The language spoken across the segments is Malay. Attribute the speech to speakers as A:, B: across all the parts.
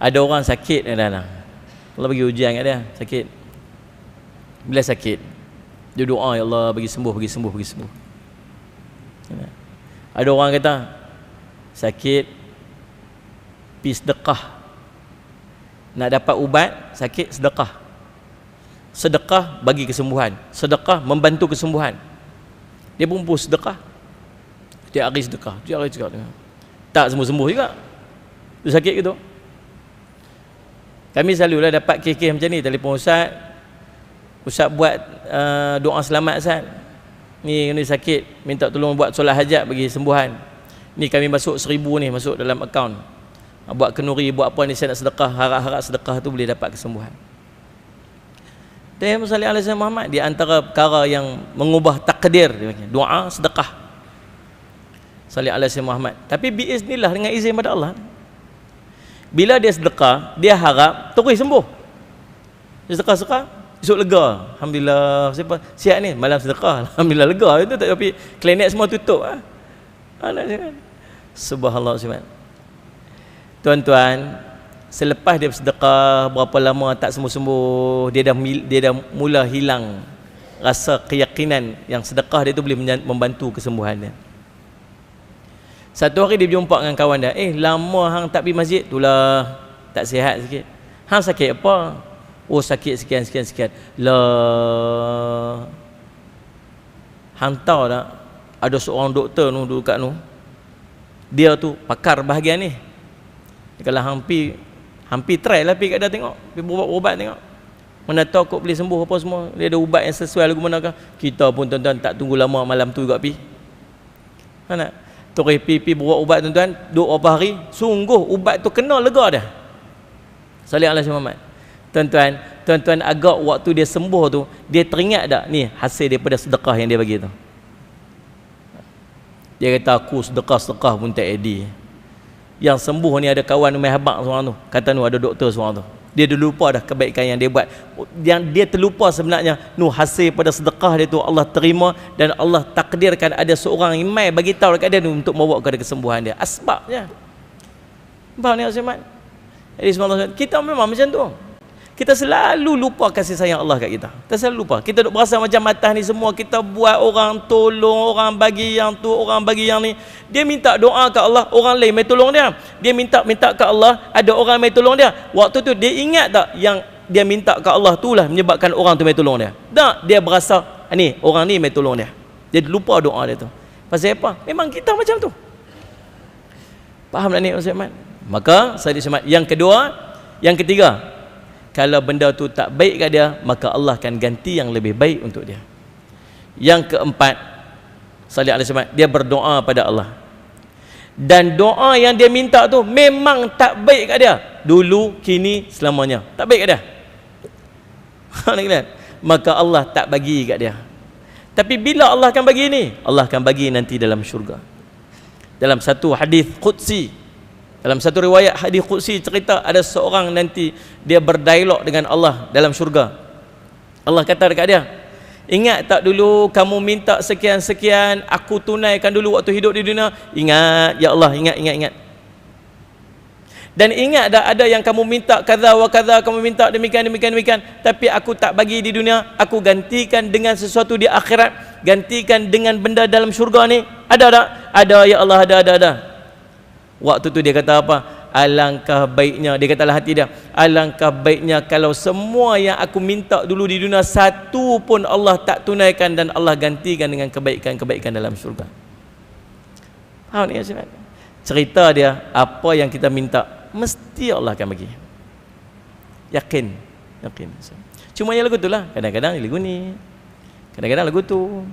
A: Ada orang sakit kadang-kadang, Allah bagi ujian kat dia, sakit. Bila sakit, dia doa, ya Allah bagi sembuh, bagi sembuh, bagi sembuh. Ada orang kata sakit, pergi sedekah. Nak dapat ubat sakit, sedekah. Sedekah bagi kesembuhan, sedekah membantu kesembuhan. Dia pun sedekah, setiap hari sedekah, setiap hari sedekah. Tak sembuh-sembuh juga, dia sakit gitu. Kami selalulah dapat kes-kes macam ni, telefon Ustaz, Ustaz buat doa selamat Ustaz, ni sakit, minta tolong buat solat hajat bagi sembuhan. Ni kami masuk 1000 ni, masuk dalam akaun, buat kenuri, buat apa ni, saya nak sedekah, harap-harap sedekah tu boleh dapat kesembuhan. Dan Muhammad sallallahu alaihi wasallam, di antara perkara yang mengubah takdir, doa sedekah sallallahu alaihi wasallam. Tapi biiznillah, dengan izin pada Allah, bila dia sedekah, dia harap terus sembuh. Dia sedekah, esok lega, alhamdulillah. Siap ni malam sedekah, alhamdulillah lega. Itu tak, tapi klinik semua tutup. Subhanallah. Tuan-tuan, selepas dia bersedekah berapa lama tak sembuh-sembuh, dia dah mula hilang rasa keyakinan yang sedekah dia tu boleh membantu kesembuhan dia. Satu hari dia berjumpa dengan kawan dia, lama hang tak pergi masjid, itulah tak sihat sikit. Hang sakit apa? Oh sakit sekian. Lah, hang tahu tak, ada seorang doktor tu duduk kat tu, dia tu pakar bahagian ni. Kalau hampir try lah pergi kat dia tengok, pergi berubat tengok, mana tahu kok boleh sembuh apa semua. Dia ada ubat yang sesuai lagu manakah. Kita pun tuan-tuan tak tunggu lama, malam tu juga pergi. Nak terus pergi buat ubat tuan-tuan, duduk berapa hari, sungguh ubat tu kena lega dah. Sallallahu alaihi wasallam. Tuan-tuan agak waktu dia sembuh tu, dia teringat tak ni hasil daripada sedekah yang dia bagi tu. Dia kata aku sedekah pun tak edi. Yang sembuh ni ada kawan Umar Habak seorang tu, kata nu ada doktor seorang tu, dia dah lupa dah kebaikan yang dia buat. Yang dia terlupa sebenarnya hasil pada sedekah dia tu Allah terima, dan Allah takdirkan ada seorang imam bagi tahu dekat dia untuk membawa kepada kesembuhan dia. Asbabnya. Faham ni Azman? Jadi subhanallah, kita memang macam tu. Kita selalu lupa kasih sayang Allah kat kita. Kita selalu lupa. Kita duk berasa macam atas ni semua kita buat, orang tolong, orang bagi yang tu, orang bagi yang ni. Dia minta doa kat Allah, orang lain mai tolong dia. Dia minta kat Allah, ada orang mai tolong dia. Waktu tu dia ingat tak yang dia minta kat Allah tu lah menyebabkan orang tu mai tolong dia? Tak, dia berasa ni orang ni mai tolong dia. Dia lupa doa dia tu. Pasal apa? Memang kita macam tu. Faham tak ni Ustaz Mat? Maka saya disebut yang kedua, yang ketiga, kalau benda tu tak baik kat dia, maka Allah akan ganti yang lebih baik untuk dia. Yang keempat, sallallahu alaihi wasallam, dia berdoa pada Allah, dan doa yang dia minta tu memang tak baik kat dia, dulu, kini, selamanya tak baik kat dia. Maka Allah tak bagi kat dia. Tapi bila Allah akan bagi ni, Allah akan bagi nanti dalam syurga. Dalam satu hadis qudsi, dalam satu riwayat hadis qudsi cerita ada seorang nanti dia berdialog dengan Allah dalam syurga. Allah kata dekat dia, ingat tak dulu kamu minta sekian-sekian, aku tunaikan dulu waktu hidup di dunia. Ingat ya Allah, ingat. Dan ingat tak ada yang kamu minta kaza wa kaza, kamu minta demikian, tapi aku tak bagi di dunia, aku gantikan dengan sesuatu di akhirat, gantikan dengan benda dalam syurga ni. Ada tak? Ada ya Allah, ada. Waktu tu dia kata apa? Alangkah baiknya, dia katalah hati dia, alangkah baiknya kalau semua yang aku minta dulu di dunia satu pun Allah tak tunaikan, dan Allah gantikan dengan kebaikan-kebaikan dalam syurga. Faham ni? Cerita dia, apa yang kita minta mesti Allah akan bagi. Yakin. Cuma yang lagu tu lah, kadang-kadang lagu ni, kadang-kadang lagu tu.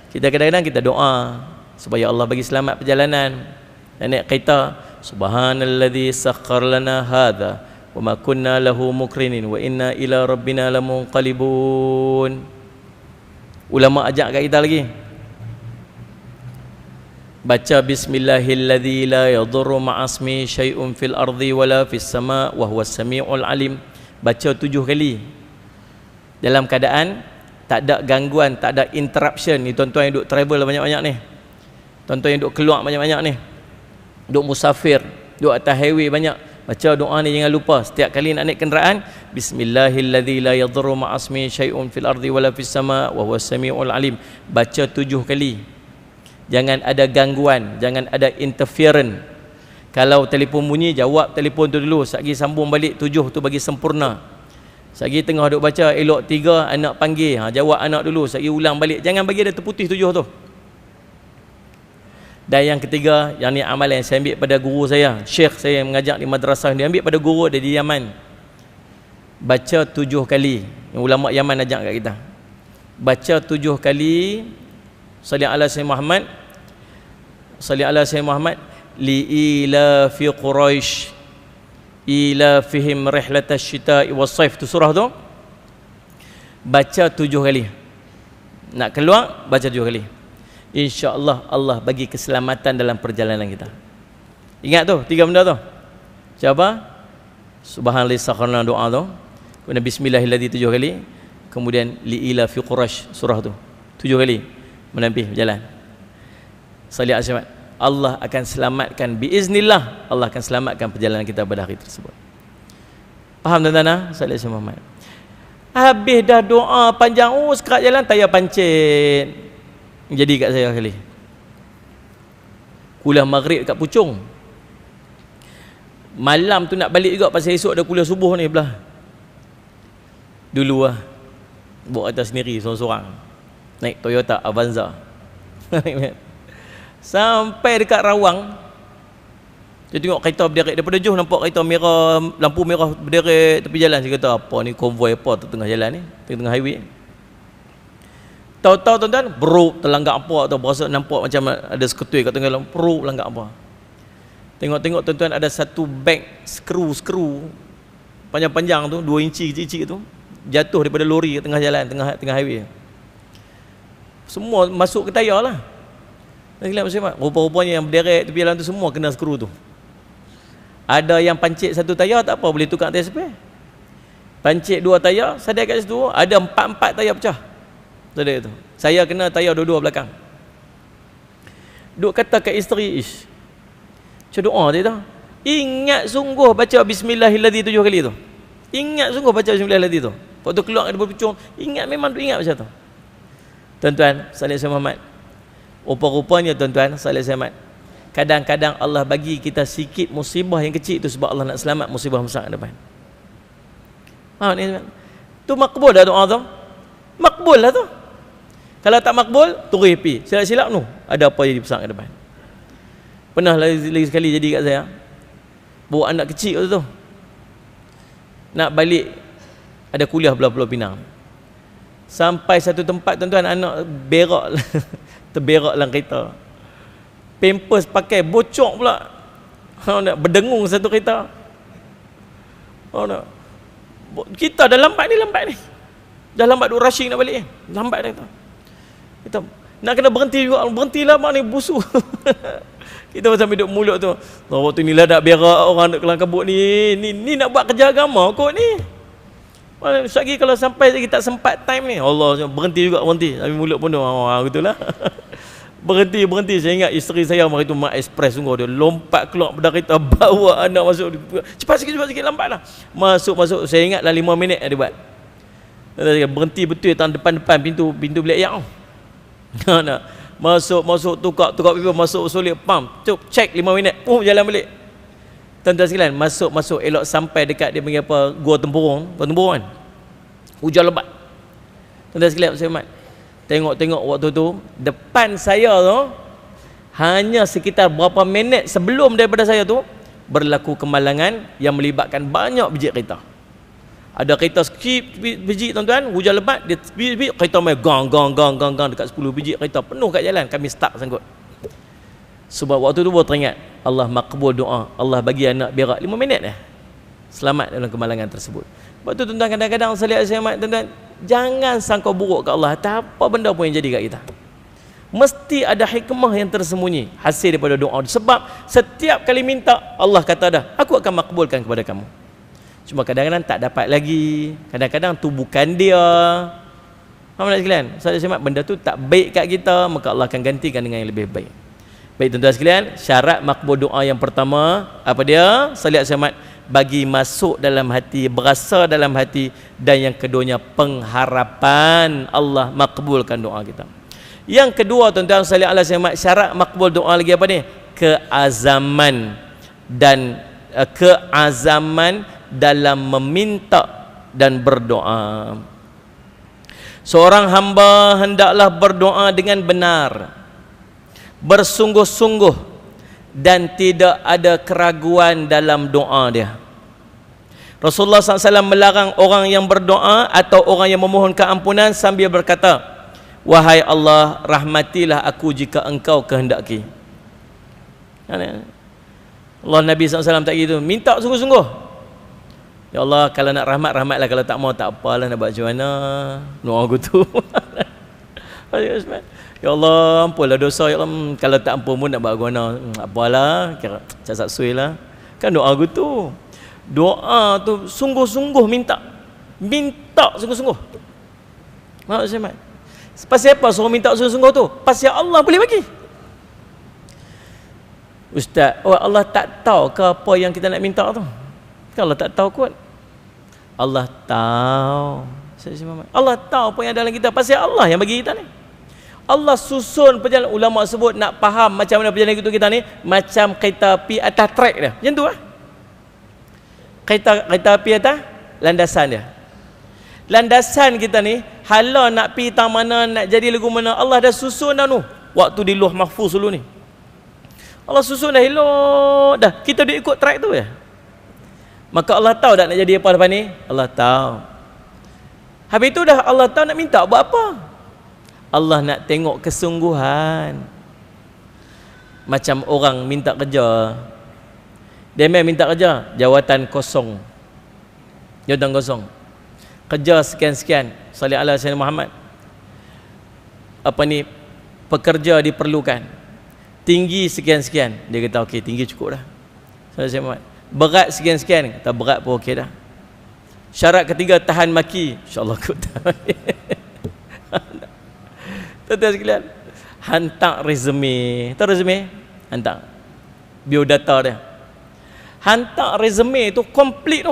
A: Kita kadang-kadang kita doa supaya Allah bagi selamat perjalanan dan naik kereta. Subhanalladzi sakhkhar lana hadza wa ma kunna lahu mukrinin wa inna ila rabbina lamunqalibun. Ulama ajak kat kita lagi, baca bismillahilladzi la yadurru ma'asmi syai'un fil ardi wala fis sama' wa huwas samiul alim. Baca 7 kali dalam keadaan tak ada gangguan, tak ada interruption. Ni tuan-tuan yang duk travel banyak-banyak ni, tuan-tuan yang duk keluar banyak-banyak ni, duk musafir, duduk atas highway banyak, baca doa ni jangan lupa. Setiap kali nak naik kenderaan, bismillahilladzi la yadhurru ma'asmi syai'un fil ardi wala fis sama' wa huwas samiul alim. Baca 7 kali. Jangan ada gangguan, jangan ada interference. Kalau telefon bunyi, jawab telefon tu dulu, satgi sambung balik 7 tu bagi sempurna. Satgi tengah duk baca elok 3, anak panggil, jawab anak dulu, satgi ulang balik. Jangan bagi dia terputih 7 tu. Dan yang ketiga, yang ni amalan yang saya ambil pada guru saya, syekh saya yang mengajar di madrasah, dia ambil pada guru dia di Yaman. Baca 7 kali. Yang ulama Yaman ajak kat kita. Baca 7 kali salli ala sayyidina Muhammad. Salli ala sayyidina Muhammad. Li fi Quraisy ila fihim rihlatash syita'i was-saif. Tu surah tu. Baca 7 kali. Nak keluar, baca 7 kali. InsyaAllah Allah bagi keselamatan dalam perjalanan kita. Ingat tu 3 benda tu. Siapa? Subhanallah sakharna doa tu. Kemudian bismillahirrahmanirrahim 7 kali. Kemudian li'ila fi Quraisy surah tu 7 kali. Menampih berjalan. Salih asyamat. Allah akan selamatkan biiznillah. Allah akan selamatkan perjalanan kita pada hari tersebut. Faham tuan-tuan? Salih asyamat Muhammad. Habis dah doa panjang, sekerat jalan tayar pancit. Jadi kat saya kali. Kuliah maghrib kat Puchong. Malam tu nak balik juga pasal esok ada kuliah subuh ni belah. Dulu bawa atas sendiri seorang-seorang. Naik Toyota Avanza. Sampai dekat Rawang. Dia tengok kereta berderet daripada jauh, nampak kereta merah, lampu merah berderet tepi jalan. Saya kata apa ni, konvoi apa tu tengah jalan ni, tengah highway. Tahu-tahu tuan-tuan, beruk terlanggak apa tu, berasa nampak macam ada seketui kat tengah jalan, beruk langgar apa. Tengok-tengok tuan-tuan, ada satu beg skru panjang-panjang tu, 2 inci kecil-kecil tu, jatuh daripada lori kat tengah jalan, tengah highway. Semua masuk ke tayar lah. Rupa-rupanya yang berderet tepi jalan tu semua kena skru tu. Ada yang pancit 1 tayar tak apa, boleh tukar tayar spare. Pancit 2 tayar, sadar kat situ ada 4 tayar pecah. Tadi tu. Saya kena tayar 2 belakang. Duk kata kat isteri, macam doa dia tu. Ingat sungguh baca bismillahirrahmanirrahim 7 kali tu. Ingat sungguh baca bismillahirrahmanirrahim tu. Waktu keluar dari Puchong, ingat, memang tu ingat macam tu. Tuan-tuan, salih Muhammad. Rupa-rupanya tuan-tuan, salih Muhammad. Kadang-kadang Allah bagi kita sikit musibah yang kecil tu sebab Allah nak selamat musibah besar ke depan. Faham ni? Tu makbul dah doa tu. Makbul lah tu. Kalau tak makbul, turun pi. Silap-silap tu, ada apa jadi besar ke depan. Pernah lagi sekali jadi kat saya. Bawa anak kecil tu. Nak balik, ada kuliah Pulau Pinang. Sampai satu tempat tuan-tuan, anak berak. Terberak dalam kereta. Pampers pakai, bocok pula. Berdengung satu kereta. Kita dah lambat ni. Dah lambat duk rushing nak balik. Lambat dah kita nak kena berhenti juga. Berhentilah mak ni busu. Kita sampai duduk mulut tu. Waktu ni lah dak berak orang nak kelang kabut ni. Ni nak buat kerja agama kot ni. Lagi kalau sampai kita tak sempat time ni, Allah berhenti juga, berhenti. Tapi mulut pun tu, gitulah. Berhenti. Saya ingat isteri saya hari tu mak express sungguh, dia lompat keluar pada kereta, bawa anak masuk. Cepat sikit, lambat lah. Masuk. Saya ingat lah 5 minit dia buat. Berhenti betul depan pintu bilik ayah. Masuk tukar paper, masuk solid pump, check 5 minit, jalan balik. Tuan-tuan sekalian, masuk elok sampai dekat dia panggil apa, gua tempurung kan. Hujan lebat. Tuan-tuan sekalian, saya tengok waktu tu depan saya tu, hanya sekitar berapa minit sebelum daripada saya tu berlaku kemalangan yang melibatkan banyak biji kereta. Ada kereta skip biji tuan-tuan, hujan lebat, dia biji kereta main gang dekat 10 biji kereta penuh kat jalan, kami stuck sangkut. Sebab waktu tu baru teringat Allah makbul doa, Allah bagi anak berak 5 minit selamat dalam kemalangan tersebut. Sebab tu tuan-tuan, kadang-kadang salih asyamat tuan-tuan, jangan sangka buruk kat Allah, tak apa benda pun yang jadi kat kita. Mesti ada hikmah yang tersembunyi hasil daripada doa. Sebab setiap kali minta, Allah kata dah, aku akan makbulkan kepada kamu. Cuma kadang-kadang tak dapat lagi, kadang-kadang tu bukan dia. Faham tak sekalian? Salih asyamat, benda tu tak baik kat kita, maka Allah akan gantikan dengan yang lebih baik. Baik tuan-tuan sekalian, syarat makbul doa yang pertama apa dia? Salat selamat bagi masuk dalam hati, berasa dalam hati, dan yang keduanya pengharapan Allah makbulkan doa kita. Yang kedua tuan-tuan sekalian, syarat makbul doa lagi apa ni? Keazaman dalam meminta dan berdoa. Seorang hamba hendaklah berdoa dengan benar, bersungguh-sungguh, dan tidak ada keraguan dalam doa dia. Rasulullah SAW melarang orang yang berdoa atau orang yang memohon keampunan sambil berkata, wahai Allah, rahmatilah aku jika engkau kehendaki. Allah, Nabi SAW tak gitu, minta sungguh-sungguh. Ya Allah, kalau nak rahmat, rahmatlah. Kalau tak mau, tak apalah, nak buat macam mana. Doa aku tu. Ya Allah, ampunlah dosa. Ya Allah, kalau tak ampun pun nak buat guna. Apalah, kira cacat sui lah. Kan doa aku tu. Doa tu sungguh-sungguh minta. Minta sungguh-sungguh. Maksudnya, pasal apa suruh minta sungguh-sungguh tu? Pasal Allah boleh bagi. Ustaz, oh Allah tak tahu ke apa yang kita nak minta tu? Kalau tak tahu kot. Allah tahu. Allah tahu apa yang ada dalam kita. Pasal Allah yang bagi kita ni. Allah susun perjalanan. Ulama sebut nak faham macam mana perjalanan kita ni, macam kereta api atas track dia. Macam tu lah. Kereta api atas landasan dia. Landasan kita ni, hala nak pi tang mana, nak jadi lagu mana, Allah dah susun dah tu. Waktu di Lauh Mahfuz dulu ni, Allah susun dah elok dah. Kita duk ikut track tu ya. Maka Allah tahu tak nak jadi apa lepas ni? Allah tahu. Habis tu dah Allah tahu nak minta buat apa? Allah nak tengok kesungguhan. Macam orang minta kerja. Dia memang minta kerja, jawatan kosong. Jawatan kosong. Kerja sekian-sekian. Salih ala Sayyidina Muhammad. Apa ni? Pekerja diperlukan. Tinggi sekian-sekian. Dia kata okey, tinggi cukup dah. Salih Sayyidina Muhammad. Berat sekian-sekian. Kata berat pun okey dah. Syarat ketiga, tahan maki. InsyaAllah aku tahan maki. Tuan-tuan sekalian, hantar resume. Tahu resume? Hantar biodata dia. Hantar resume tu komplit tu.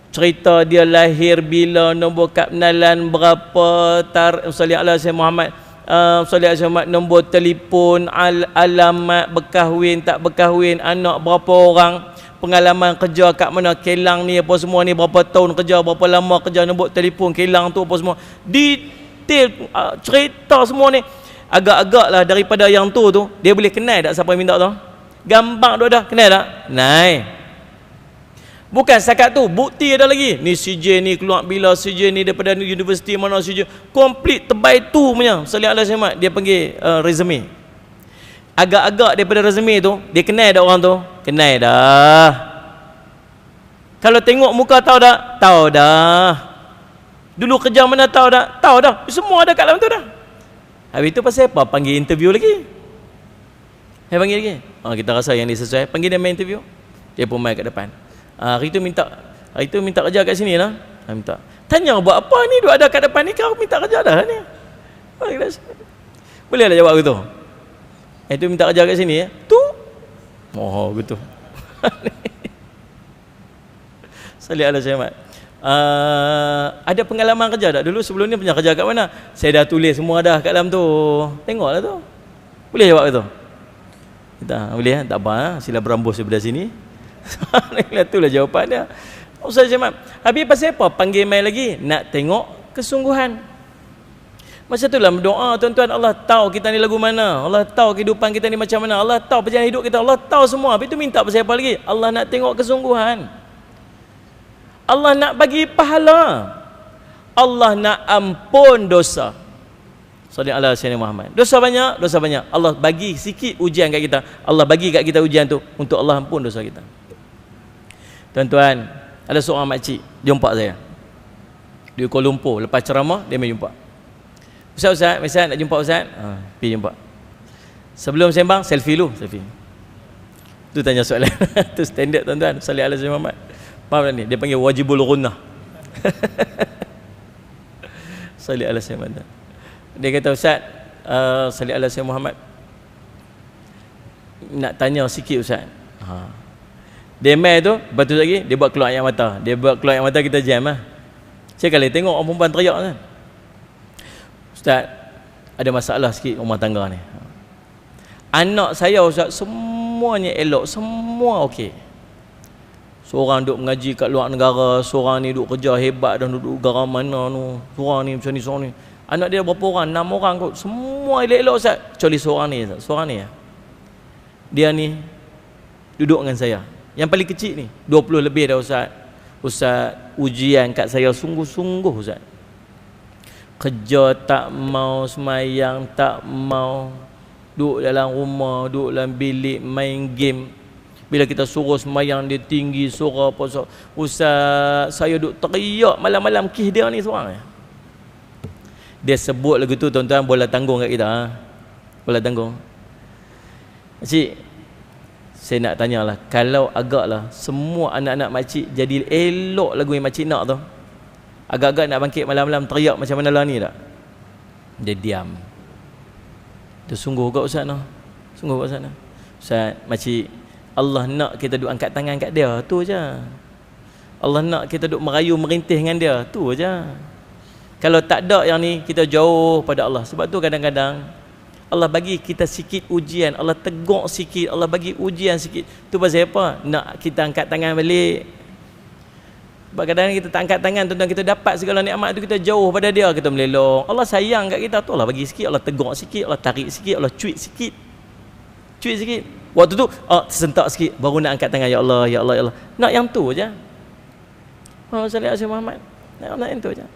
A: Cerita dia lahir bila, nombor kenalan berapa, sallallahu alaihi wasallam Muhammad, sallallahu alaihi wasallam, nombor telefon, alamat, berkahwin tak berkahwin, anak berapa orang, pengalaman kerja kat mana, kilang ni apa semua ni, berapa tahun kerja, berapa lama kerja, nombor telefon kilang tu apa semua. Cerita semua ni. Agak-agak lah daripada yang tu dia boleh kenal tak siapa yang minta tu? Gambar tu dah, kenal tak? Naik. Bukan setakat tu, bukti ada lagi. Ni CJ ni keluar bila, CJ ni daripada universiti mana, CJ komplit terbaik tu punya. Sallallahu alaihi wasallam dia panggil resume. Agak-agak daripada resume tu dia kenal dah orang tu? Kenal dah. Kalau tengok muka tahu tak? Tahu dah. Dulu kerja mana tahu dah? Tahu dah. Semua ada kat dalam tu dah. Habis tu pasal apa? Panggil interview lagi. Panggil lagi. Kita rasa yang dia sesuai, panggil dia main interview. Dia pun main kat depan. Hari tu minta kerja kat sini lah. Minta. Tanya buat apa ni? Duk ada kat depan ni, kau minta kerja dah ni. Boleh lah jawab gitu. Itu minta kerja kat sini ya. Tu. Oh gitu. Salih ala Syahmat. Ada pengalaman kerja tak? Dulu sebelum ni pernah kerja kat mana? Saya dah tulis semua dah kat dalam tu. Tengoklah tu. Boleh jawab itu? Kita boleh tak apa, sila berambus daripada sini. Itulah jawapan dia. Ustaz Jamal, habis pasal apa panggil mai lagi? Nak tengok kesungguhan. Macam itulah berdoa tuan-tuan. Allah tahu kita ni lagu mana, Allah tahu kehidupan kita ni macam mana, Allah tahu perjalanan hidup kita, Allah tahu semua. Habis tu minta pasal apa lagi? Allah nak tengok kesungguhan. Allah nak bagi pahala. Allah nak ampun dosa. Sallallahu alaihi wasallam Muhammad. Dosa banyak. Allah bagi sikit ujian kat kita. Allah bagi kat kita ujian tu untuk Allah ampun dosa kita. Tuan-tuan, ada seorang makcik jumpa saya di Kuala Lumpur. Lepas ceramah dia main jumpa. Ustaz, nak jumpa Ustaz? Pergi jumpa. Sebelum sembang, selfie dulu. Tu tanya soalan. Tu standard tuan-tuan. Sallallahu alaihi wasallam Muhammad. Faham tak ni? Dia panggil wajibul gunnah. Sallallahu alaihi wasallam. Dia kata, Ustaz, sallallahu alaihi wasallam Muhammad, nak tanya sikit Ustaz. Dia mai tu, lepas tu lagi dia buat keluar air mata. Dia buat keluar air mata, kita jam lah. Saya kali tengok orang perempuan teriak kan. Ustaz, ada masalah sikit rumah tangga ni. Anak saya Ustaz, semuanya elok, semua okey. Seorang duk mengaji kat luar negara, seorang ni duk kerja hebat dan duduk negara mana tu. Seorang ni macam ni, seorang ni. Anak dia berapa orang? 6 orang kot. Semua elok-elok Ustaz. Kecuali seorang ni Ustaz. Seorang ni ya. Dia ni duduk dengan saya. Yang paling kecil ni 20 lebih dah Ustaz. Ustaz ujian kat saya sungguh-sungguh Ustaz. Kerja tak mau, semayang tak mau, duduk dalam rumah, duduk dalam bilik main game. Bila kita suruh semayang dia tinggi suara apa Ustaz, saya duduk teriak malam-malam kih dia ni seorang. Dia sebut lagu tu tuan-tuan, bola tanggung kat kita bola tanggung. Cik, saya nak tanyalah, kalau agaklah semua anak-anak makcik jadi elok lagu yang makcik nak tu, agak-agak nak bangkit malam-malam teriak macam mana lah ni tak? Dia diam. Dia sungguh agak Ustaz noh. Sungguh agak Ustaz noh. Ustaz, makcik, Allah nak kita duk angkat tangan kat dia, tu je. Allah nak kita duk merayu merintih dengan dia, tu je. Kalau tak ada yang ni, kita jauh pada Allah. Sebab tu kadang-kadang Allah bagi kita sikit ujian, Allah tegur sikit, Allah bagi ujian sikit. Tu pasal apa? Nak kita angkat tangan balik. Sebab kadang-kadang kita tak angkat tangan, tuan-tuan, kita dapat segala nikmat tu, kita jauh pada dia, kita melelong. Allah sayang kat kita tu, Allah bagi sikit, Allah tegur sikit, Allah tarik sikit, Allah cuit sikit. Cuit sikit. Waktu tu, tersentak sikit, baru nak angkat tangan, ya Allah, ya Allah, ya Allah. Nak yang tu je. Muhammad sallallahu alaihi wasallam. Nak yang tu je.